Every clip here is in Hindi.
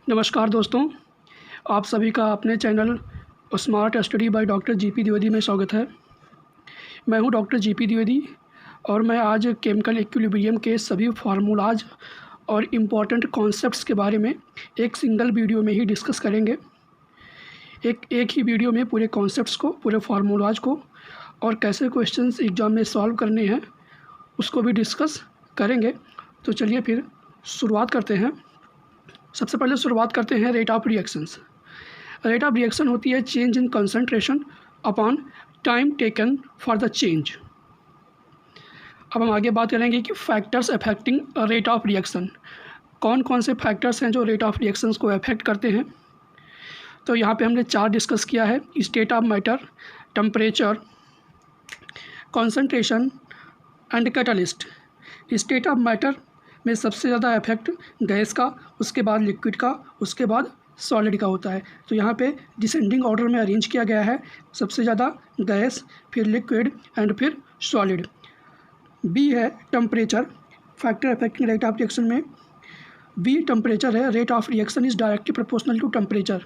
नमस्कार दोस्तों, आप सभी का अपने channel smart study by doctor GP Dwivedi में स्वागत है। मैं हूं डॉक्टर जीपी द्विवेदी और मैं आज केमिकल इक्विलिब्रियम के सभी फार्मूलाज और इम्पॉर्टेंट कॉन्सेप्ट्स के बारे में एक सिंगल वीडियो में ही डिस्कस करेंगे। एक ही वीडियो में पूरे कॉन्सेप्ट्स को, पूरे फार्मूलाज को और कैसे क्वेश्चंस एग्ज़ाम में सॉल्व करने हैं उसको भी डिस्कस करेंगे। तो चलिए फिर शुरुआत करते हैं। सबसे पहले शुरुआत करते हैं rate of reactions. Rate of reaction होती है change in concentration upon time taken for the change. अब हम आगे बात करेंगे कि factors affecting rate of reaction, कौन कौन से फैक्टर्स हैं जो रेट ऑफ रिएक्शंस को अफेक्ट करते हैं। तो यहाँ पे हमने 4 डिस्कस किया है: state of matter, temperature, concentration and catalyst. State of matter में सबसे ज़्यादा इफेक्ट गैस का, उसके बाद लिक्विड का, उसके बाद सॉलिड का होता है। तो यहाँ पे डिसेंडिंग ऑर्डर में अरेंज किया गया है, सबसे ज़्यादा गैस, फिर लिक्विड एंड फिर सॉलिड। बी है temperature, factor affecting rate of reaction में बी टेम्परेचर है। Rate of reaction is directly proportional to temperature.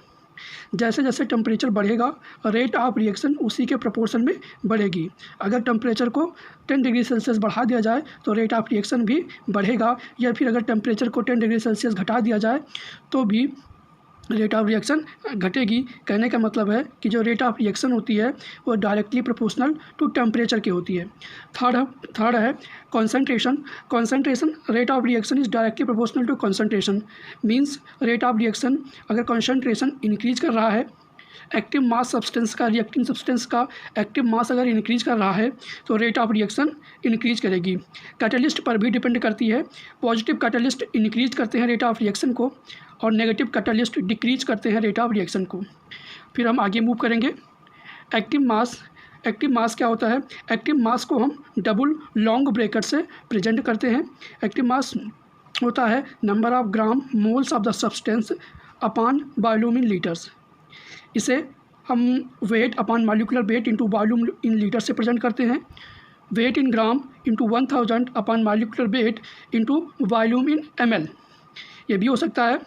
जैसे जैसे टेम्परेचर बढ़ेगा रेट ऑफ रिएक्शन उसी के प्रोपोर्शन में बढ़ेगी। अगर टेम्परेचर को 10 डिग्री सेल्सियस बढ़ा दिया जाए तो रेट ऑफ रिएक्शन भी बढ़ेगा, या फिर अगर टेम्परेचर को 10 डिग्री सेल्सियस घटा दिया जाए तो भी रेट ऑफ रिएक्शन घटेगी। कहने का मतलब है कि जो रेट ऑफ रिएक्शन होती है वो डायरेक्टली प्रोपोर्शनल टू टेम्परेचर की होती है। थर्ड है concentration. Concentration rate of reaction is directly proportional to concentration. Means rate of reaction अगर कॉन्सेंट्रेशन इंक्रीज कर रहा है, एक्टिव मास सब्सटेंस का, रिएक्टिंग सब्सटेंस का एक्टिव मास अगर इंक्रीज कर रहा है तो रेट ऑफ रिएक्शन इंक्रीज करेगी। कैटलिस्ट पर भी डिपेंड करती है। पॉजिटिव कैटलिस्ट इंक्रीज करते हैं रेट ऑफ रिएक्शन को और नेगेटिव कैटलिस्ट डिक्रीज करते हैं रेट ऑफ रिएक्शन को। फिर हम आगे मूव करेंगे। Active mass. एक्टिव मास क्या होता है? एक्टिव मास को हम डबल लॉन्ग ब्रैकेट से प्रेजेंट करते हैं। एक्टिव मास होता है number of gram moles of the substance upon volume in litres. इसे हम weight upon molecular weight into volume in litre से प्रेजेंट करते हैं। Weight in gram into 1000 upon molecular weight into volume in ml ये भी हो सकता है।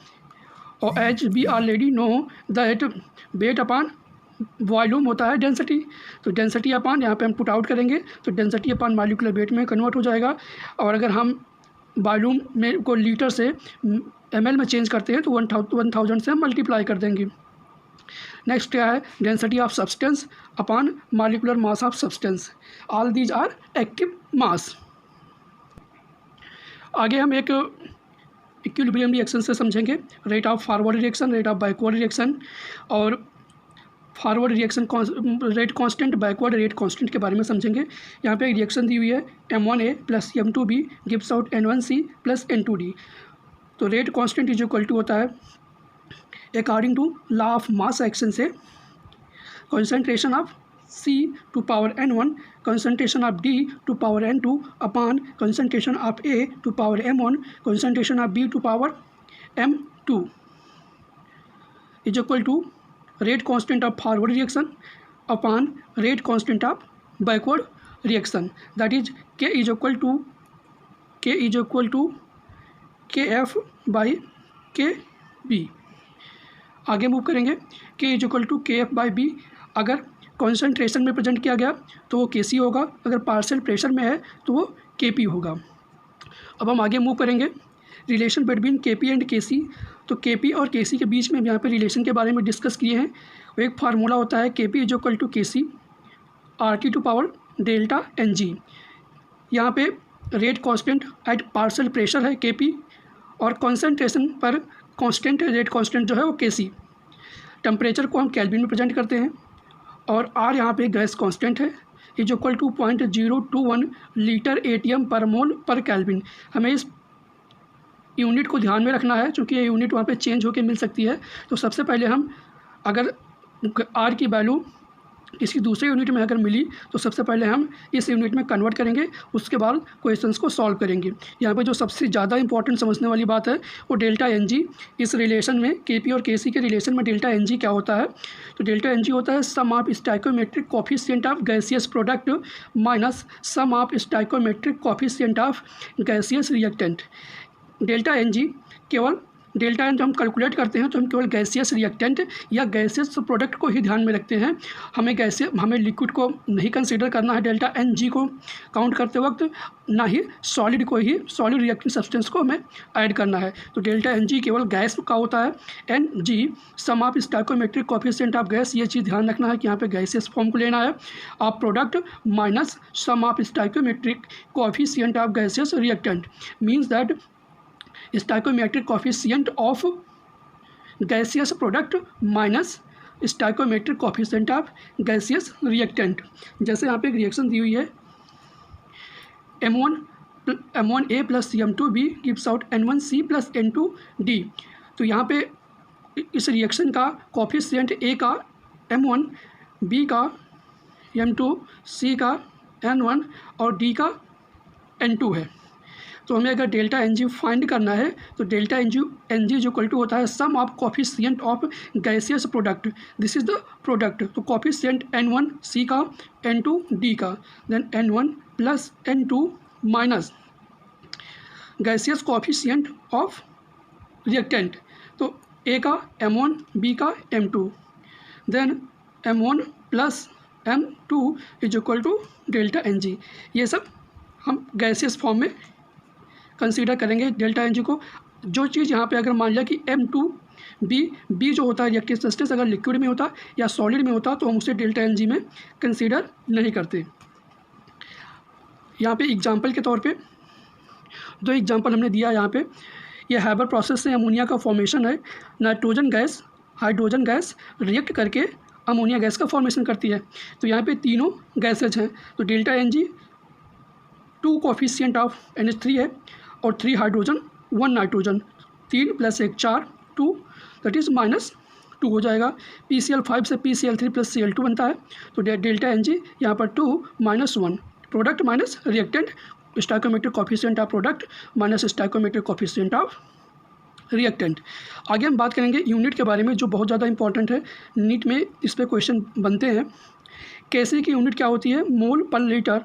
और as we already know that weight upon volume होता है डेंसिटी, तो डेंसिटी अपॉन यहाँ पे हम पुट आउट करेंगे तो डेंसिटी अपॉन मॉलिक्यूलर वेट में कन्वर्ट हो जाएगा। और अगर हम वॉल्यूम में को लीटर से ml में चेंज करते हैं तो 1000 से हम मल्टीप्लाई कर देंगे। नेक्स्ट क्या है? Density of substance upon molecular mass of substance. All these are active mass. आगे हम एक इक्विलिब्रियम रिएक्शन से समझेंगे rate of forward reaction, rate of backward reaction. और forward reaction rate constant, backward rate constant के बारे में समझेंगे। यहाँ पे एक रिएक्शन दी हुई है M1A plus M2B gives out N1C plus N2D। तो rate constant is equal to होता है according to law of mass action से concentration of C to power N1, concentration of D to power N2 upon concentration of A to power M1, concentration of B to power M2 is equal to rate constant of forward reaction upon rate constant of backward reaction. That is K is equal to KF by KB। आगे मूव करेंगे। K is equal to KF by B। अगर कॉन्सेंट्रेशन में प्रेजेंट किया गया तो वो KC होगा, अगर पार्शियल प्रेशर में है तो वो KP होगा। अब हम आगे मूव करेंगे relation between KP and KC। तो KP और KC के बीच में यहाँ पे रिलेशन के बारे में डिस्कस किए हैं। वो एक फार्मूला होता है KP is equal to KC RT to power delta NG। यहाँ पे rate constant at partial pressure है KP और कॉन्सेंट्रेशन पर कांस्टेंट रेट कांस्टेंट जो है वो KC। टेम्परेचर को हम केल्विन में प्रेजेंट करते हैं और R यहाँ पे गैस कांस्टेंट है is equal to 0.021 litre ATM पर मोल पर केल्विन। हमें इस यूनिट को ध्यान में रखना है क्योंकि ये यूनिट वहाँ पे चेंज होकर मिल सकती है। तो सबसे पहले हम अगर R की वैल्यू किसी दूसरे यूनिट में अगर मिली तो सबसे पहले हम इस यूनिट में कन्वर्ट करेंगे, उसके बाद क्वेश्चंस को सॉल्व करेंगे। यहाँ पे जो सबसे ज़्यादा इंपॉर्टेंट समझने वाली बात है वो डेल्टा NG। इस रिलेशन में KP और KC के रिलेशन में डेल्टा NG क्या होता है? तो डेल्टा NG होता है sum of stoichiometric coefficient of gaseous product minus sum of stoichiometric coefficient of gaseous reactant. Delta NG केवल डेल्टा एन जब हम कैलकुलेट करते हैं तो हम केवल गैसियस रिएक्टेंट या गैसियस प्रोडक्ट को ही ध्यान में रखते हैं। हमें लिक्विड को नहीं कंसीडर करना है डेल्टा एन जी को काउंट करते वक्त, ना ही सॉलिड रिएक्टिंग सब्सटेंस को हमें ऐड करना है। तो डेल्टा एन जी केवल गैस का होता है। N G sum of stoichiometric coefficient of gas, ये चीज़ ध्यान रखना है कि यहाँ पे गैसियस फॉर्म को लेना है। Of product minus sum of stoichiometric coefficient of gaseous reactant means that stoichiometric coefficient of gaseous product minus stoichiometric coefficient of gaseous reactant। जैसे यहाँ पे एक रिएक्शन दी हुई है M1A plus CM2B gives out N1C plus N2D। तो यहाँ पे इस रिएक्शन का कोफिशिएंट A का M1, B का M2, C का N1 और D का N2 है। तो हमें अगर डेल्टा एन जी फाइंड करना है तो डेल्टा एन जी जो इक्वल टू होता है sum of coefficient of gaseous product, this is the product. तो कोफिशिएंट N1 C का, N2 D का, then N1 plus N2 minus gaseous coefficient of reactant, तो A का M1, B का M2, then M1 plus M2 is equal to delta N G. ये सब हम गैसियस फॉर्म में कंसीडर करेंगे डेल्टा एन जी को। जो चीज़ यहाँ पे अगर मान लिया कि M2B जो होता है रिएक्टिव सब्सटेंस, अगर लिक्विड में होता या सॉलिड में होता तो हम उसे डेल्टा एन जी में कंसीडर नहीं करते। यहाँ पे एग्जांपल के तौर पे दो एग्जांपल हमने दिया यहाँ पे। ये हैबर प्रोसेस से अमोनिया का फॉर्मेशन है। Nitrogen gas hydrogen gas react करके अमोनिया गैस का फॉर्मेशन करती है। तो यहाँ पे तीनों गैसेज हैं, तो delta N G 2 coefficient of NH3 है और 3 hydrogen 1 nitrogen, 3 plus 1 4 2, that is -2 हो जाएगा। PCl5 से PCl3 प्लस Cl2 बनता है। तो डेल्टा एन जी यहाँ पर 2 -1, product minus reactant, stoichiometric coefficient of product minus stoichiometric coefficient of reactant. आगे हम बात करेंगे यूनिट के बारे में जो बहुत ज़्यादा इंपॉर्टेंट है, नीट में इस पर क्वेश्चन बनते हैं। केसी की यूनिट क्या होती है? Mole per litre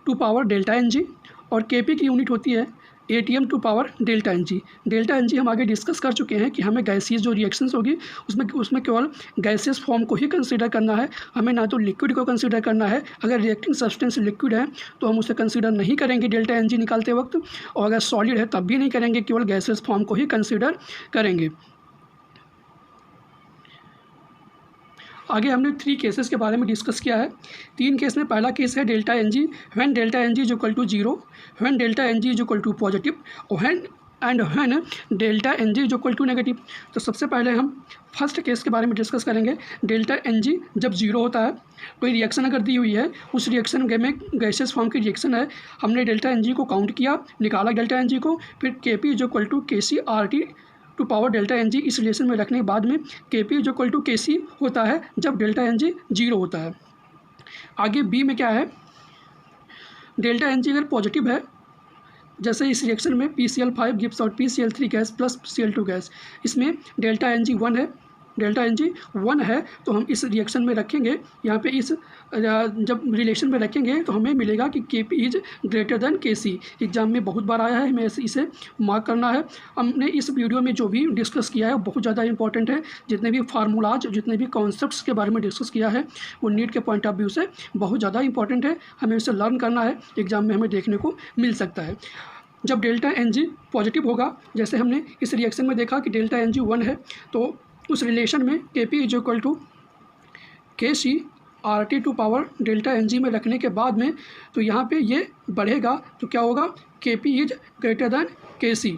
to power delta N G, और केपी की यूनिट होती है ATM to power delta N G. Delta N G हम आगे डिस्कस कर चुके हैं कि हमें गैसीज जो रिएक्शंस होगी उसमें केवल गैसियस फॉर्म को ही कंसीडर करना है, हमें ना तो लिक्विड को कंसीडर करना है। अगर रिएक्टिंग सब्सटेंस लिक्विड है तो हम उसे कंसीडर नहीं करेंगे डेल्टा एन जी निकालते वक्त, और अगर सॉलिड है तब भी नहीं करेंगे, केवल गैसियस फॉर्म को ही कंसीडर करेंगे। आगे हमने 3 केसेस के बारे में डिस्कस किया है। 3 केस में पहला केस है delta N G when delta N G is equal to 0, when delta N G is equal to positive, when delta N G is equal to negative. तो सबसे पहले हम फर्स्ट केस के बारे में डिस्कस करेंगे। डेल्टा एन जी जब 0 होता है, कोई रिएक्शन अगर दी हुई है, उस रिएक्शन में गैसियस फॉर्म की रिएक्शन है, हमने डेल्टा एन जी को काउंट किया, निकाला डेल्टा एन जी को, फिर KP is equal to KCRT to power delta N G, इस रिलेशन में रखने के बाद में KP is equal to KC होता है जब डेल्टा एन जी 0 होता है। आगे B में क्या है? डेल्टा एन जी अगर पॉजिटिव है, जैसे इस रिएक्शन में PCl5 gives out PCl3 gas plus Cl2 gas, इसमें डेल्टा एन जी 1 है, डेल्टा एन जी 1 है, तो हम इस रिएक्शन में रखेंगे, यहाँ पे इस जब रिलेशन में रखेंगे तो हमें मिलेगा कि KP is greater then KC। Exam में बहुत बार आया है, हमें इसे मार्क करना है। हमने इस वीडियो में जो भी डिस्कस किया है वो बहुत ज़्यादा इंपॉर्टेंट है। जितने भी फार्मूलाज, जितने भी कॉन्सेप्ट्स के बारे में डिस्कस किया है वो नीट के पॉइंट ऑफ व्यू से बहुत ज़्यादा इंपॉर्टेंट है, हमें इसे लर्न करना है, एग्जाम में हमें देखने को मिल सकता है। जब डेल्टा एन जी पॉजिटिव होगा, जैसे हमने इस रिएक्शन में देखा कि डेल्टा एन जी 1 है, तो उस रिलेशन में KP is equal to KCRT to power delta N G में रखने के बाद में, तो यहाँ पे ये बढ़ेगा तो क्या होगा? KP is greater than KC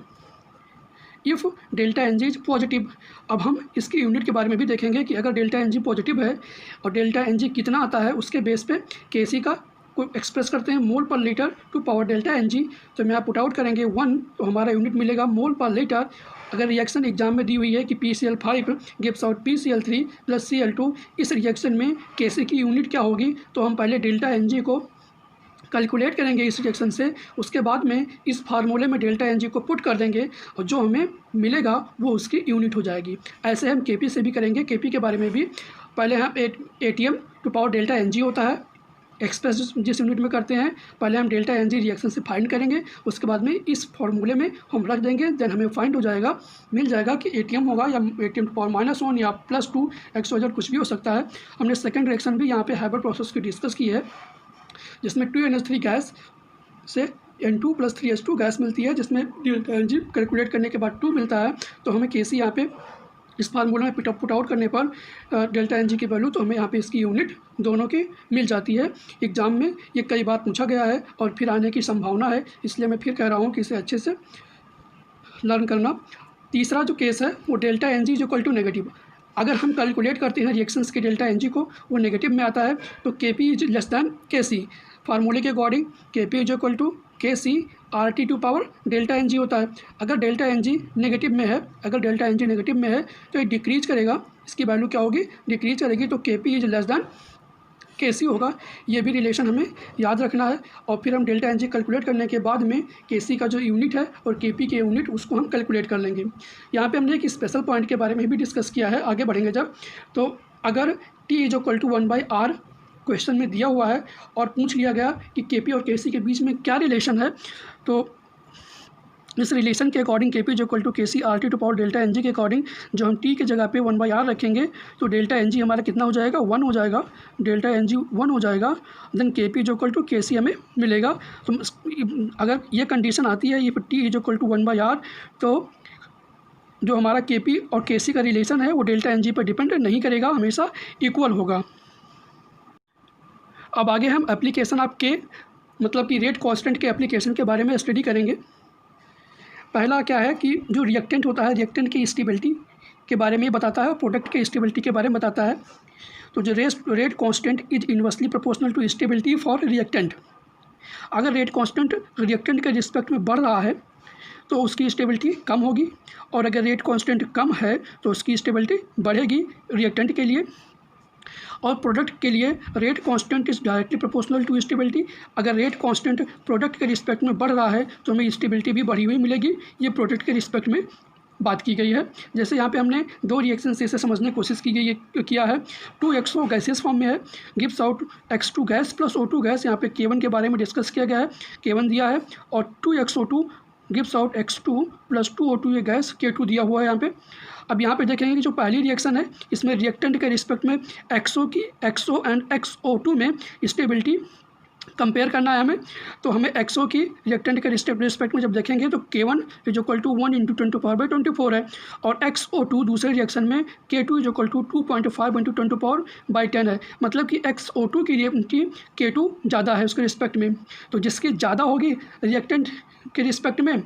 if delta N G is positive. अब हम इसकी यूनिट के बारे में भी देखेंगे कि अगर डेल्टा एन जी पॉजिटिव है और डेल्टा एन जी कितना आता है, उसके बेस पे KC का को एक्सप्रेस करते हैं mole per litre to power delta N G. तो मैं आप पुट आउट करेंगे 1, तो हमारा यूनिट मिलेगा मोल पर लीटर। अगर रिएक्शन एग्जाम में दी हुई है कि PCl5 gives out PCl3 plus Cl2, इस रिएक्शन में KC की यूनिट क्या होगी? तो हम पहले डेल्टा एन जी को कैलकुलेट करेंगे इस रिएक्शन से, उसके बाद में इस फार्मूले में डेल्टा एन जी को पुट कर देंगे और जो हमें मिलेगा वो उसकी यूनिट हो जाएगी। ऐसे हम KP से भी करेंगे। KP के बारे में भी पहले हम ATM to power delta N G होता है, एक्सप्रेस जिस यूनिट में करते हैं, पहले हम डेल्टा एन जी रिएक्शन से फाइंड करेंगे, उसके बाद में इस फॉर्मूले में हम रख देंगे, देन हमें फाइंड हो जाएगा, मिल जाएगा कि एटीएम होगा या एटीएम पावर -1 या +2 XYZ कुछ भी हो सकता है। हमने सेकंड रिएक्शन भी यहाँ पे हाइब्रिड प्रोसेस की डिस्कस की है, जिसमें 2NH3 गैस से N2 + 3H2 गैस मिलती है, जिसमें डेल्टा एन जी कैलकुलेट करने के बाद 2 मिलता है। तो हमें केसी यहाँ पे इस फार्मूला में पुट आउट करने पर डेल्टा एन जी की वैल्यू, तो हमें यहाँ पे इसकी यूनिट दोनों की मिल जाती है। एग्ज़ाम में ये कई बार पूछा गया है और फिर आने की संभावना है, इसलिए मैं फिर कह रहा हूँ कि इसे अच्छे से लर्न करना। तीसरा जो केस है वो delta N G is equal to negative. अगर हम कैलकुलेट करते हैं रिएक्शंस के डेल्टा एन जी को, वो नेगेटिव में आता है, तो के पी इज लेस दैन के सी। फार्मूले के अकॉर्डिंग के P is equal to K C R T to power delta N G होता है। अगर डेल्टा एन जी नेगेटिव में है, तो ये डिक्रीज करेगा, इसकी वैल्यू क्या होगी, डिक्रीज करेगी, तो के पी इज लेस दैन के सी होगा। ये भी रिलेशन हमें याद रखना है। और फिर हम डेल्टा एन जी कैलकुलेट करने के बाद में के सी का जो यूनिट है और के पी के यूनिट, उसको हम कैलकुलेट कर लेंगे। यहाँ पे हमने एक स्पेशल पॉइंट के बारे में भी डिस्कस किया है, आगे बढ़ेंगे जब। तो अगर T is equal to 1/r question में दिया हुआ है और पूछ लिया गया कि के पी और के सी के बीच में क्या रिलेशन है, तो इस रिलेशन के अकॉर्डिंग के P is equal to K C R T to power delta N G के अकॉर्डिंग जो हम टी की जगह पे 1/r रखेंगे, तो डेल्टा एन जी हमारा कितना हो जाएगा, 1 हो जाएगा, डेल्टा एन जी 1 हो जाएगा। देन के P is equal to K सी हमें मिलेगा। तो अगर ये कंडीशन आती है, ये T is equal to 1/r, तो जो हमारा के पी और के सी का रिलेशन है वो डेल्टा एन जी पर डिपेंड नहीं करेगा, हमेशा इक्वल होगा। अब आगे हम एप्लीकेशन ऑफ के, मतलब कि रेट कांस्टेंट के एप्लीकेशन के बारे में स्टडी करेंगे। पहला क्या है कि जो रिएक्टेंट होता है, रिएक्टेंट की स्टेबिलिटी के बारे में बताता है और प्रोडक्ट की स्टेबिलिटी के बारे में बताता है। तो जो rate constant is inversely proportional to stability for reactant. अगर रेट कांस्टेंट रिएक्टेंट के रिस्पेक्ट में बढ़ रहा है तो उसकी स्टेबिलिटी कम होगी, और अगर रेट कांस्टेंट कम है तो उसकी स्टेबिलिटी बढ़ेगी रिएक्टेंट के लिए। और प्रोडक्ट के लिए rate constant is directly proportional to stability. अगर रेट कांस्टेंट प्रोडक्ट के रिस्पेक्ट में बढ़ रहा है तो हमें स्टेबिलिटी भी बढ़ी हुई मिलेगी। ये प्रोडक्ट के रिस्पेक्ट में बात की गई है। जैसे यहाँ पे हमने दो रिएक्शन से इसे समझने की कोशिश किया है। 2XO गैसेस फॉर्म में है, gives out X2 gas plus O2 gas. यहाँ पे K1 के बारे में डिस्कस किया गया है, K1 दिया है, और 2XO2 gives out X2 plus 2O2 ये गैस K2 दिया हुआ है यहाँ पे। अब यहाँ पे देखेंगे कि जो पहली रिएक्शन है, इसमें रिएक्टेंट के रिस्पेक्ट में XO एंड XO2 में स्टेबिलिटी कंपेयर करना है हमें। तो हमें XO की रिएक्टेंट के रिस्पेक्ट में जब देखेंगे तो K1 इज इक्वल टू 1 × 10⁻24 है, और XO2 दूसरे रिएक्शन में K2 इज इक्वल टू 2.5 × 10⁻10 है। मतलब कि XO2 की रिएक्टेंट K2 ज़्यादा है उसके रिस्पेक्ट में। तो जिसकी ज़्यादा होगी रिएक्टेंट के रिस्पेक्ट में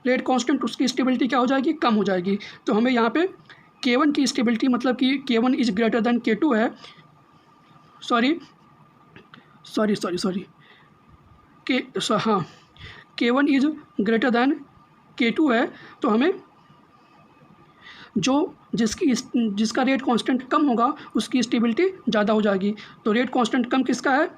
रेट कांस्टेंट, उसकी स्टेबिलिटी क्या हो जाएगी, कम हो जाएगी। तो हमें यहाँ पे K1 की स्टेबिलिटी, मतलब कि K1 is greater then K2 है, K1 is greater then K2 है। तो हमें जिसका रेट कांस्टेंट कम होगा उसकी स्टेबिलिटी ज़्यादा हो जाएगी। तो रेट कांस्टेंट कम किसका है,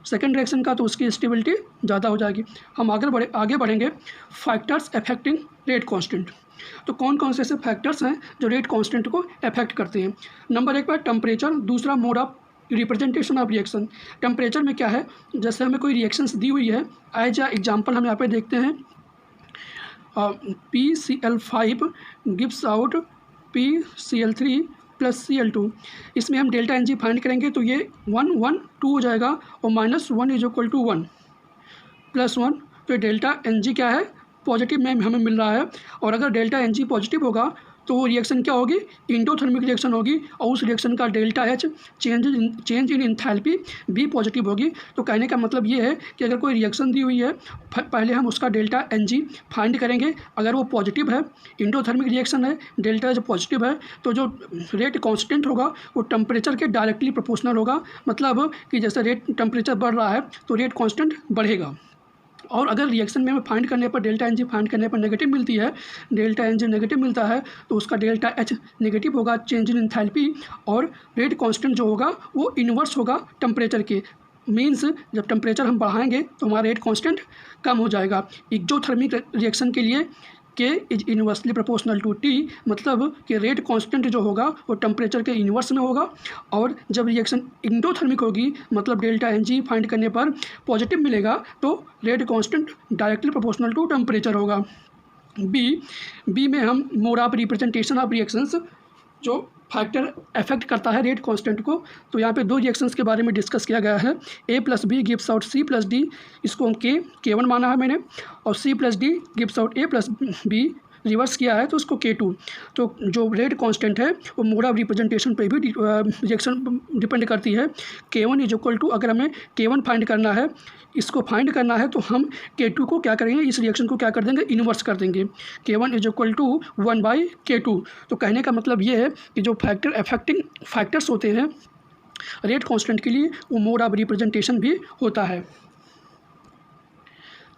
सेकेंड रिएक्शन का, तो उसकी स्टेबिलिटी ज़्यादा हो जाएगी। हम आगे बढ़ेंगे। Factors affecting rate constant. तो कौन कौन से ऐसे फैक्टर्स हैं जो रेट कांस्टेंट को अफेक्ट करते हैं। नंबर 1 पर टेम्परेचर, दूसरा mode of representation of reaction. Temperature में क्या है, जैसे हमें कोई रिएक्शंस दी हुई है, एज अ एग्जांपल हम यहाँ पे देखते हैं PCl5 gives out PCl3 plus Cl2। इसमें हम डेल्टा Ng फाइंड करेंगे तो ये 1 1 2 हो जाएगा, और -1 इज इक्वल टू 1 +1। तो डेल्टा Ng क्या है, पॉजिटिव में हमें मिल रहा है। और अगर डेल्टा Ng पॉजिटिव होगा तो वो रिएक्शन क्या होगी, इंडोथर्मिक रिएक्शन होगी, और उस रिएक्शन का delta H change in enthalpy भी पॉजिटिव होगी। तो कहने का मतलब ये है कि अगर कोई रिएक्शन दी हुई है, पहले हम उसका डेल्टा Ng फाइंड करेंगे। अगर वो पॉजिटिव है, इंडोथर्मिक रिएक्शन है, डेल्टा H पॉजिटिव है, तो जो रेट कांस्टेंट होगा वो टेम्परेचर के डायरेक्टली प्रोपोर्शनल होगा। मतलब कि जैसे टेम्परेचर बढ़ रहा है तो रेट कांस्टेंट बढ़ेगा। और अगर रिएक्शन में हमें फाइंड करने पर डेल्टा Ng फाइंड करने पर नेगेटिव मिलती है, डेल्टा Ng नेगेटिव मिलता है, तो उसका डेल्टा H नेगेटिव होगा, चेंज इन एंथैल्पी, और रेट कांस्टेंट जो होगा वो इन्वर्स होगा टेम्परेचर के। मीन्स जब टेम्परेचर हम बढ़ाएंगे तो हमारा रेट कांस्टेंट कम हो जाएगा। एक्सोथर्मिक रिएक्शन के लिए K is inversely proportional to T, मतलब कि रेट कांस्टेंट जो होगा वो टेम्परेचर के इन्वर्स में होगा। और जब रिएक्शन इंडोथर्मिक होगी, मतलब डेल्टा एन जी फाइंड करने पर पॉजिटिव मिलेगा, तो rate constant directly proportional to temperature होगा। बी में हम mode of representation of reactions, जो फैक्टर अफेक्ट करता है रेट कांस्टेंट को। तो यहाँ पे दो रिएक्शंस के बारे में डिस्कस किया गया है। A plus B gives out C plus D, इसको हम K1 माना है मैंने, और C plus D gives out A plus B, reverse किया है तो उसको K2। तो जो रेट कांस्टेंट है वो मोड ऑफ रिप्रेजेंटेशन पे भी रिएक्शन डिपेंड करती है। K1 इज इक्वल टू, अगर हमें K1 फाइंड करना है, इसको फाइंड करना है, तो हम K2 को क्या करेंगे, इस रिएक्शन को क्या कर देंगे, इन्वर्स कर देंगे। K1 is equal to 1/K2। तो कहने का मतलब ये है कि जो फैक्टर अफेक्टिंग फैक्टर्स होते हैं रेट कांस्टेंट के लिए, वो मोड ऑफ रिप्रेजेंटेशन भी होता है।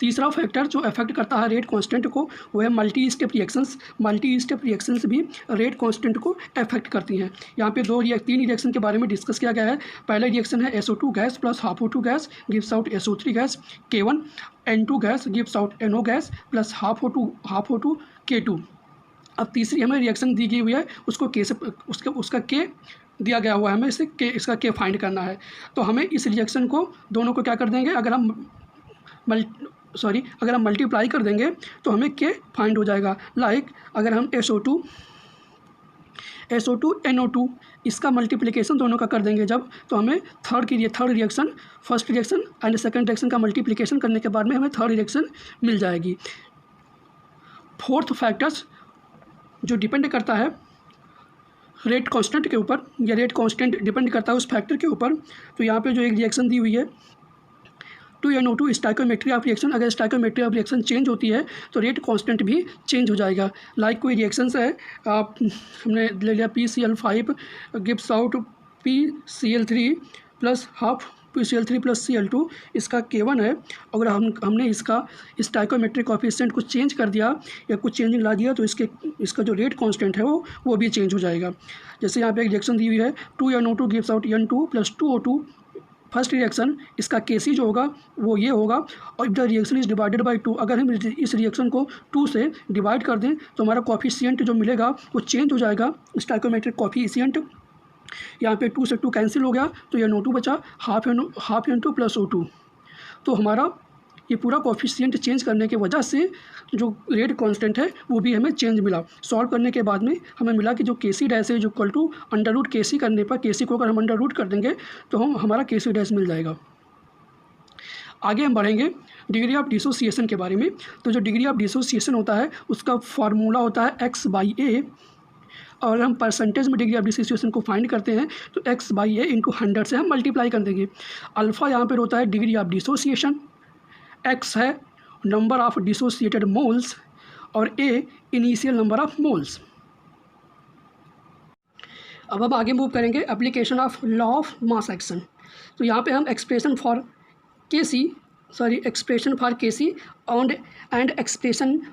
तीसरा फैक्टर जो अफेक्ट करता है रेट कांस्टेंट को, वो है multi step reactions. Multi step reactions भी रेट कांस्टेंट को अफेक्ट करती हैं। यहाँ पे तीन रिएक्शन के बारे में डिस्कस किया गया है। पहला रिएक्शन है SO2 gas plus half O2 gas gives out SO3 gas, K1 N2 gas gives out NO gas plus half O2 K2। अब तीसरी हमें रिएक्शन दी गई हुई है, उसको K से उसका K दिया गया हुआ है, हमें इसका K फाइंड करना है। तो हमें इस रिएक्शन को दोनों को क्या कर देंगे, अगर हम मल्टीप्लाई कर देंगे तो हमें K फाइंड हो जाएगा। अगर हम SO2 NO2 इसका मल्टीप्लिकेशन दोनों का कर देंगे जब, तो हमें third reaction, first reaction and second reaction का मल्टीप्लिकेशन करने के बाद में हमें थर्ड रिएक्शन मिल जाएगी। फोर्थ फैक्टर्स जो डिपेंड करता है रेट कांस्टेंट के ऊपर, या रेट कांस्टेंट डिपेंड करता है उस फैक्टर के ऊपर। तो यहाँ पे जो एक रिएक्शन दी हुई है 2NO2 स्टाइकोमेट्री ऑफ रिएक्शन, अगर स्टाइकोमेट्री ऑफ रिएक्शन चेंज होती है तो रेट कांस्टेंट भी चेंज हो जाएगा। कोई रिएक्शंस है, हमने ले लिया PCl5 gives out PCl3 plus half PCl3 plus Cl2, इसका K1 है। अगर हमने इसका स्टाइकोमेट्रिक कोएफिशिएंट कुछ चेंज कर दिया या कुछ चेंजिंग ला दिया, तो इसका जो रेट कांस्टेंट है वो भी चेंज हो जाएगा। जैसे यहाँ पे एक रिएक्शन दी हुई है 2NO2 gives out N2 plus 2O2, first reaction, इसका Kc जो होगा वो ये होगा। और the reaction is divided by 2, अगर हम इस रिएक्शन को 2 से डिवाइड कर दें तो हमारा कोएफिशिएंट जो मिलेगा वो चेंज हो जाएगा। स्टाइकोमेट्रिक कोएफिशिएंट यहाँ पे 2 से 2 कैंसिल हो गया, तो यह NO2 बचा, हाफ N2 प्लस O2। तो हमारा ये पूरा कोएफिशिएंट चेंज करने की वजह से जो रेट कांस्टेंट है वो भी हमें चेंज मिला। सॉल्व करने के बाद में हमें मिला कि जो Kc डैश है जो इक्वल टू अंडर Kc करने पर, Kc को अगर हम अंडर कर देंगे तो हमारा Kc डैश मिल जाएगा। आगे हम बढ़ेंगे डिग्री ऑफ डिसोसिएशन के बारे में। तो जो डिग्री ऑफ डिसोसिएशन होता है उसका फार्मूला होता है x/a, और हम परसेंटेज में डिग्री ऑफ डिसोसिएशन को फाइंड करते हैं तो x/a इंटू 100 से हम मल्टीप्लाई कर देंगे। अल्फ़ा यहाँ पर होता है डिग्री ऑफ डिसोसिएशन, x है नंबर ऑफ डिसोसिएटेड मोल्स, और a initial number of moles. अब हम आगे मूव करेंगे application of law of mass action. तो यहाँ पे हम expression for Kc and expression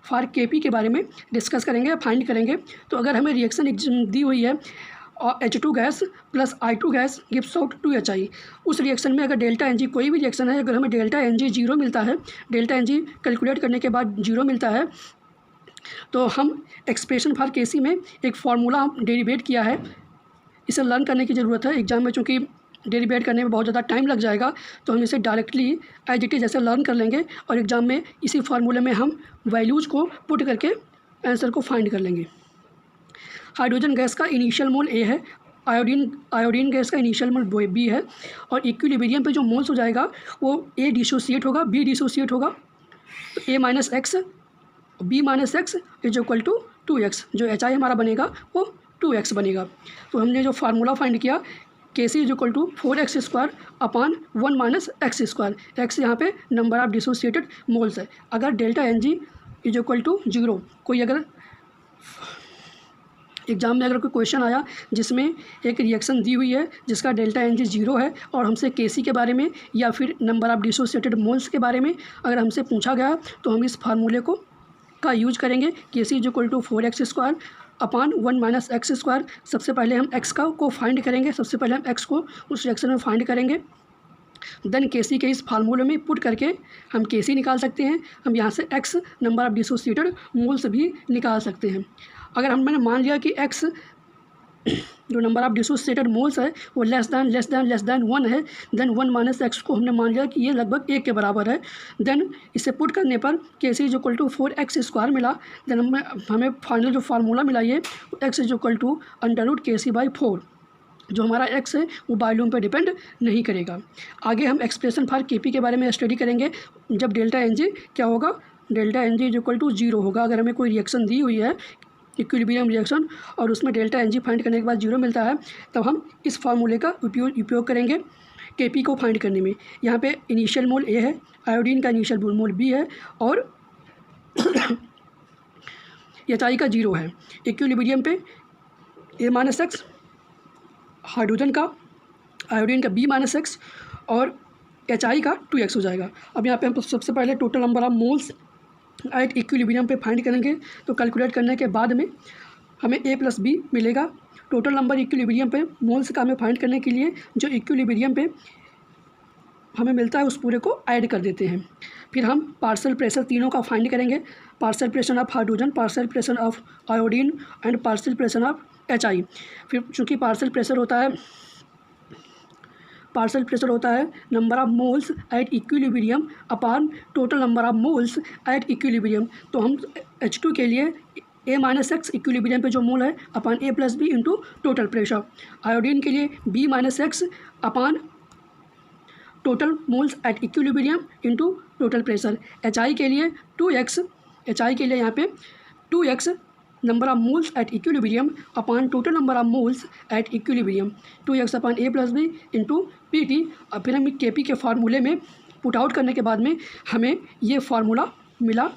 for Kp के बारे में डिस्कस करेंगे, फाइंड करेंगे। तो अगर हमें रिएक्शन दी हुई है H2 gas plus I2 gas gives out 2HI, उस रिएक्शन में अगर डेल्टा Ng कोई भी रिएक्शन है, अगर हमें डेल्टा Ng 0 मिलता है, डेल्टा Ng कैलकुलेट करने के बाद 0 मिलता है, तो हम एक्सप्रेशन फॉर Kc में एक फार्मूला डेरिवेट किया है। इसे लर्न करने की ज़रूरत है, एग्जाम में चूँकि डेरिवेट करने में बहुत ज़्यादा टाइम लग जाएगा, तो हम इसे डायरेक्टली एज इट इज़ जैसे लर्न कर लेंगे और एग्ज़ाम में इसी फार्मूले में हम वैल्यूज़ को पुट करके आंसर को फाइंड कर लेंगे। हाइड्रोजन गैस का इनिशियल मोल A है, आयोडीन गैस का इनिशियल मोल B है, और इक्विलिब्रियम पे जो मोल्स हो जाएगा वो A डिसोसिएट होगा, B डिसोसिएट होगा, तो A minus x B minus x is equal to 2x, जो HI हमारा बनेगा वो 2x बनेगा। तो हमने जो फार्मूला फाइंड किया Kc is equal to 4x² upon 1 minus x², x यहाँ पे नंबर ऑफ डिसोसिएटेड मोल्स है। अगर delta Ng is equal to 0, कोई अगर एग्जाम में अगर कोई क्वेश्चन आया जिसमें एक रिएक्शन दी हुई है जिसका डेल्टा Ng 0 है और हमसे Kc के बारे में या फिर नंबर ऑफ डिसोसिएटेड मोल्स के बारे में अगर हमसे पूछा गया, तो हम इस फार्मूले का यूज करेंगे। Kc is equal to 4x² upon 1 minus x²। सबसे पहले हम x को फाइंड करेंगे, सबसे पहले हम x को उस रिएक्शन में फाइंड करेंगे। देन केसी के इस फार्मूले में पुट करके हम केसी निकाल सकते हैं। हम यहाँ से x number of dissociated moles भी निकाल सकते हैं। अगर मैंने मान लिया कि एक्स जो नंबर ऑफ डिसोसिएटेड मोल्स है वो लेस दैन 1 है, देन 1 माइनस एक्स को हमने मान लिया कि ये लगभग 1 के बराबर है। देन इसे पुट करने पर केसी इज इक्वल टू 4x² मिला। देन हमें फाइनल जो फार्मूला मिला ये x is equal to √KC/4। जो हमारा x है वो वॉल्यूम पे डिपेंड नहीं करेगा। आगे हम एक्सप्रेशन फॉर केपी के बारे में स्टडी करेंगे। जब डेल्टा एन जी क्या होगा, delta N G is equal to 0 होगा। अगर हमें कोई रिएक्शन दी हुई है इक्विलिब्रियम रिएक्शन और उसमें डेल्टा एन जी फाइंड करने के बाद 0 मिलता है, तब हम इस फार्मूले का उपयोग करेंगे केपी को फाइंड करने में। यहाँ पे इनिशियल मोल ए है, आयोडीन का इनिशियल मोल बी है और एचआई का 0 है। इक्विलिब्रियम पे A-X, हाइड्रोजन का आयोडीन का B-X और एचआई का 2x हो जाएगा। अब यहाँ पे हम सबसे पहले total number of moles at equilibrium पे फाइंड करेंगे। तो कैलकुलेट करने के बाद में हमें A+B मिलेगा। टोटल नंबर इक्विलिब्रियम पे मोल्स का हमें फाइंड करने के लिए जो इक्विलिब्रियम पे हमें मिलता है उस पूरे को ऐड कर देते हैं। फिर हम पार्शियल प्रेशर तीनों का फाइंड करेंगे, partial pressure of hydrogen, partial pressure of iodine and partial pressure of HI. फिर चूँकि पार्शियल प्रेशर होता है number of moles at equilibrium upon total number of moles at equilibrium. तो हम H2 के लिए A-X इक्विलिब्रियम पे जो मोल है upon A+B into total pressure. Iodine के लिए B-X upon total moles at equilibrium into total pressure. HI के लिए 2x, एचआई के लिए यहाँ पे 2x number of moles at equilibrium upon total number of moles at equilibrium, 2x upon A+B into PT। और फिर हम केपी के फार्मूले में पुट आउट करने के बाद में हमें ये फार्मूला मिला।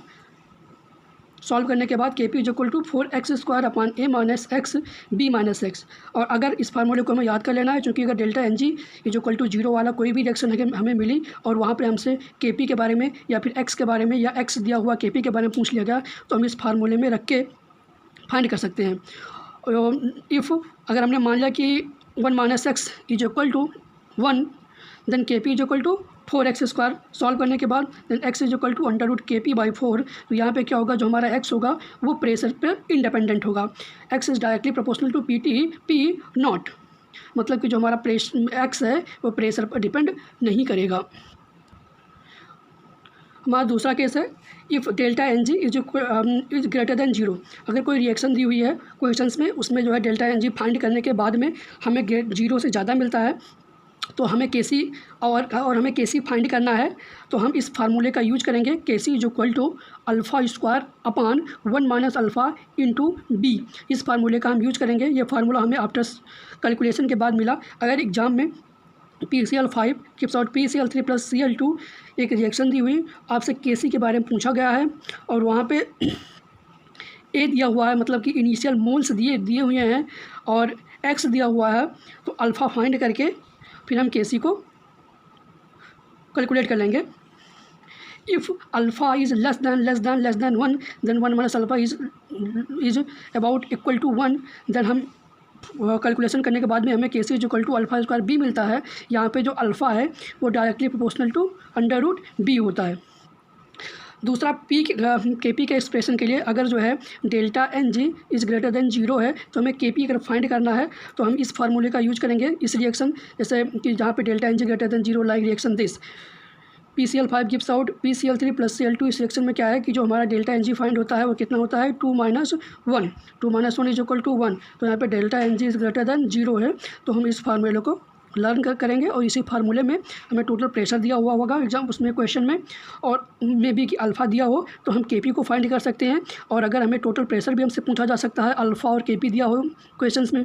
सॉल्व करने के बाद KP is equal to 4x² upon A-X B-X। और अगर इस फार्मूले को हमें याद कर लेना है, क्योंकि अगर delta N G is equal to 0 वाला कोई भी रिएक्शन हमें मिली और वहाँ पे हमसे केपी के बारे में या फिर एक्स के बारे में या एक्स दिया हुआ केपी के बारे में पूछ लिया गया, तो हम इस फार्मूले में रख के फाइंड कर सकते हैं। इफ़ अगर हमने मान लिया कि 1 minus x is equal to 1, then KP is equal to 4x²। Solve करने के बाद then x is equal to √KP/4। तो यहाँ पे क्या होगा, जो हमारा x होगा वो प्रेशर पर इंडिपेंडेंट होगा। x is directly proportional to P0, मतलब कि जो हमारा x है वो प्रेशर पर डिपेंड नहीं करेगा। हमारा दूसरा केस है, if delta N G is greater than 0। अगर कोई रिएक्शन दी हुई है क्वेश्चंस में, उसमें जो है डेल्टा एन जी फाइंड करने के बाद में हमें 0 से ज़्यादा मिलता है, तो हमें केसी और हमें केसी फाइंड करना है। तो हम इस फार्मूले का यूज करेंगे, KC is equal to α² upon 1 minus alpha into B. इस फार्मूले का हम यूज करेंगे। ये फार्मूला हमें आफ्टर कैलकुलेशन के बाद मिला। अगर एग्जाम में PCl5 gives out PCl3 + Cl2 एक रिएक्शन दी हुई, आपसे केसी के बारे में पूछा गया है और वहाँ पे ए दिया हुआ है, मतलब कि इनिशियल मोल्स दिए हुए हैं और एक्स दिया हुआ है, तो अल्फ़ा फाइंड करके फिर हम केसी को कैलकुलेट कर लेंगे। If alpha is less than 1, then 1 minus alpha is about equal to 1। Then हम कैलकुलेशन करने के बाद में हमें KC is equal to α² B मिलता है। यहाँ पे जो अल्फ़ा है वो डायरेक्टली प्रोपोर्शनल टू √B होता है। दूसरा केपी के एक्सप्रेशन के लिए अगर जो है delta N G is greater than 0 है, तो हमें केपी अगर फाइंड करना है तो हम इस फार्मूले का यूज करेंगे। इस रिएक्शन जैसे कि जहाँ पे delta N G greater than 0 like reaction this PCl5 gives out PCl3 + Cl2। इस रिएक्शन में क्या है कि जो हमारा डेल्टा एन जी फाइंड होता है वो कितना होता है, 2 - 1। 2 - 1 इज इक्वल टू 1। तो यहाँ पे delta N G is greater than 0 है, तो हम इस फार्मूले को लर्न करेंगे और इसी फार्मूले में हमें टोटल प्रेशर दिया हुआ होगा एग्जाम उसमें क्वेश्चन में, और मे बी कि अल्फ़ा दिया हो तो हम केपी को फाइंड कर सकते हैं। और अगर हमें टोटल प्रेशर भी हमसे पूछा जा सकता है, अल्फ़ा और केपी दिया हो क्वेश्चंस में,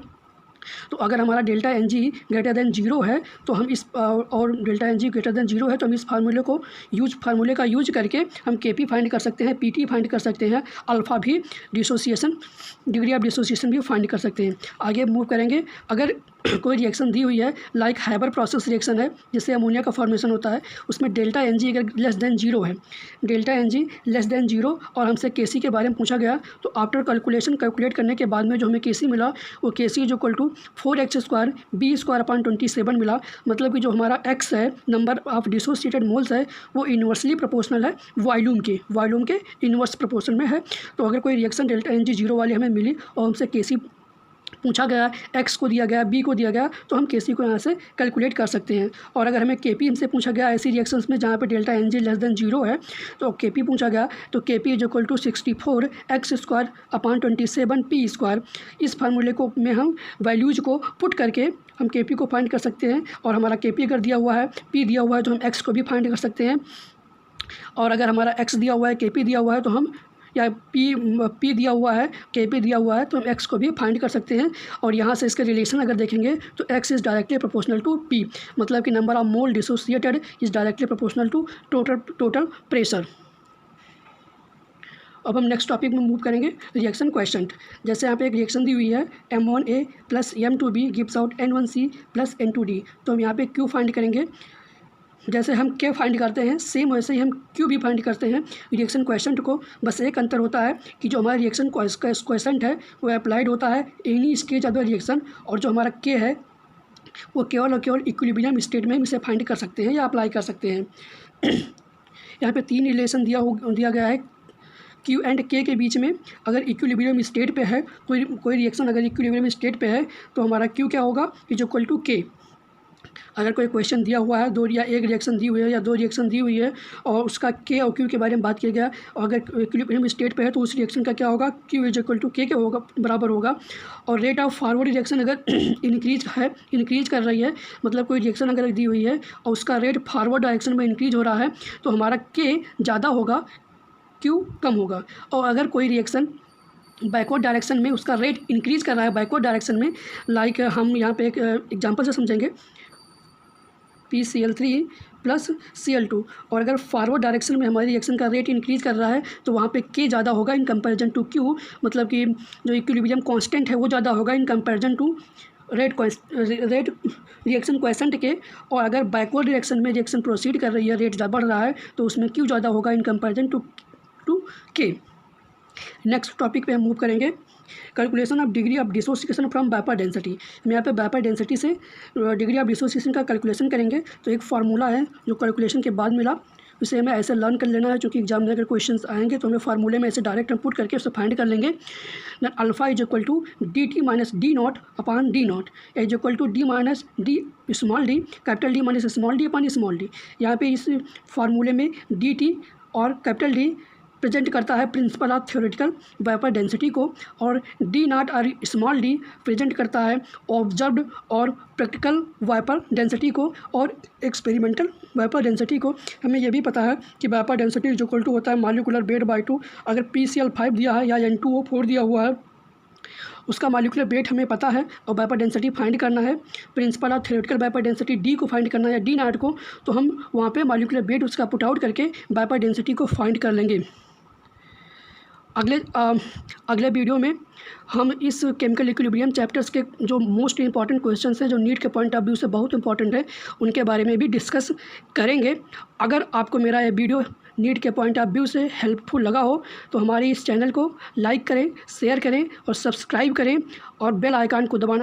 तो अगर हमारा delta N G greater than 0 है तो हम इस और delta N G greater than 0 है तो हम इस फार्मूले का यूज करके हम केपी फाइंड कर सकते हैं, पीटी फाइंड कर सकते हैं, अल्फ़ा भी डिग्री ऑफ डिसोसिएशन भी फाइंड कर सकते हैं। आगे मूव करेंगे। अगर कोई रिएक्शन दी हुई है, लाइक हाइबर प्रोसेस रिएक्शन है जिससे अमोनिया का फॉर्मेशन होता है, उसमें डेल्टा एन जी अगर लेस देन 0 है, delta N G less than 0 और हमसे के सी के बारे में पूछा गया, तो आफ्टर कैलकुलेट करने के बाद में जो हमें के सी मिला वो के सी is equal to 4x² B² मिला। मतलब कि जो हमारा x है, नंबर ऑफ डिसोसिएटेड मोल्स है, वो इन्वर्सली प्रोपोर्शनल है वॉल्यूम के इन्वर्स प्रोपोर्शन में है। तो अगर कोई रिएक्शन डेल्टा एन जी 0 वाली हमें मिली और हमसे के सी पूछा गया, एक्स को दिया गया, बी को दिया गया, तो हम के सी को यहाँ से कैलकुलेट कर सकते हैं। और अगर हमें के पी हमसे पूछा गया ऐसी रिएक्शंस में जहाँ पे delta N G less than 0 है, तो के पी पूछा गया, तो के P is equal to 64x² P²। इस फार्मूले को में हम वैल्यूज को पुट करके हम के पी को फाइंड कर सकते हैं। और हमारा के पी अगर दिया हुआ है, पी दिया हुआ है, तो हम एक्स को भी फाइंड कर सकते हैं। और अगर हमारा एक्स दिया हुआ है, के पी दिया हुआ है, तो हम या पी दिया हुआ है, के पी दिया हुआ है, तो हम एक्स को भी फाइंड कर सकते हैं। और यहाँ से इसके रिलेशन अगर देखेंगे तो x is directly proportional to P, मतलब कि number of mole dissociated is directly proportional to total pressure. अब हम नेक्स्ट टॉपिक में मूव करेंगे, रिएक्शन क्वेश्चन। जैसे यहाँ पे एक रिएक्शन दी हुई है, M1A + M2B gives out N1C + N2D। तो हम यहाँ पे क्यू फाइंड करेंगे। जैसे हम के फाइंड करते हैं सेम वैसे ही हम क्यू भी फाइंड करते हैं रिएक्शन क्वेश्चन को। बस एक अंतर होता है कि जो हमारा रिएक्शन क्वेश्चन है वो अप्लाइड होता है any stage of the reaction, और जो हमारा के है वो केवल और केवल इक्विलिब्रियम स्टेट में हम इसे फाइंड कर सकते हैं या अप्लाई कर सकते हैं। यहाँ पे 3 रिलेशन दिया गया है क्यू एंड के के बीच में। अगर इक्विलिब्रियम स्टेट पे है, कोई रिएक्शन अगर इक्विलिब्रियम स्टेट पे है, तो हमारा क्यू क्या होगा, इज इक्वल टू के। अगर कोई क्वेश्चन दिया हुआ है, 2 या 1 रिएक्शन दी हुई है या 2 रिएक्शन दी हुई है और उसका के और क्यू के बारे में बात किया गया, और अगर इक्विलिब्रियम स्टेट पे है तो उस रिएक्शन का क्या होगा, क्यू इज इक्वल टू के होगा, बराबर होगा। और रेट ऑफ फॉरवर्ड रिएक्शन अगर इंक्रीज कर रही है, मतलब कोई रिएक्शन अगर दी हुई है और उसका रेट फॉरवर्ड डायरेक्शन में इंक्रीज हो रहा है, तो हमारा के ज़्यादा होगा, क्यू कम होगा। और अगर कोई रिएक्शन बैकवर्ड डायरेक्शन में उसका रेट इंक्रीज़ कर रहा है बैकवर्ड डायरेक्शन में, लाइक हम यहाँ पे एक एग्जांपल से समझेंगे, PCl3 + Cl2, और अगर फॉरवर्ड डायरेक्शन में हमारी रिएक्शन का रेट इंक्रीज़ कर रहा है तो वहाँ पे के ज़्यादा होगा इन कंपैरिजन टू क्यू, मतलब कि जो इक्विलिब्रियम कांस्टेंट है वो ज़्यादा होगा in comparison to rate reaction question के। और अगर बैकवर्ड डायरेक्शन में रिएक्शन प्रोसीड कर रही है, रेट बढ़ रहा है, तो उसमें क्यू ज़्यादा होगा इन कंपैरिजन टू के। नेक्स्ट टॉपिक पे हम मूव करेंगे, calculation of degree of dissociation from vapour density. हम यहाँ पे वेपर डेंसिटी से डिग्री ऑफ डिसोसिएशन का कैलकुलेशन करेंगे। तो एक फार्मूला है जो कैलकुलेशन के बाद मिला, उसे हमें ऐसे लर्न कर लेना है, क्योंकि एग्जाम में अगर क्वेश्चंस आएंगे तो हमें फार्मूले में ऐसे डायरेक्ट हम पुट करके उसे फाइंड कर लेंगे। Then alpha is equal to dt - d0 upon d0 is equal to d - d small d capital D - small d upon small d। यहाँ पे इस फार्मूले में dt और कैपिटल D प्रेजेंट करता है principle of theoretical vapour density को, और d0 और स्मॉल d प्रेजेंट करता है ऑब्जर्व्ड और प्रैक्टिकल वेपर डेंसिटी को और एक्सपेरिमेंटल वेपर डेंसिटी को। हमें यह भी पता है कि vapour density is equal to होता है मॉलिक्यूलर वेट बाई 2। अगर PCl5 दिया है या N2O4 दिया हुआ है, उसका मॉलिक्यूलर वेट हमें पता है और वेपर डेंसिटी फाइंड करना है, principle of theoretical vapour density D को फाइंड करना है या d0 को, तो हम वहाँ पे मॉलिक्यूलर वेट उसका पुट आउट करके वेपर डेंसिटी को फाइंड कर लेंगे। अगले वीडियो में हम इस केमिकल इक्विलिब्रियम चैप्टर्स के जो मोस्ट इंपॉर्टेंट क्वेश्चंस हैं, जो नीट के पॉइंट ऑफ व्यू से बहुत इंपॉर्टेंट है, उनके बारे में भी डिस्कस करेंगे। अगर आपको मेरा ये वीडियो नीट के पॉइंट ऑफ व्यू से हेल्पफुल लगा हो तो हमारे इस चैनल को लाइक करें, शेयर करें और सब्सक्राइब करें और बेल आइकन को दबाना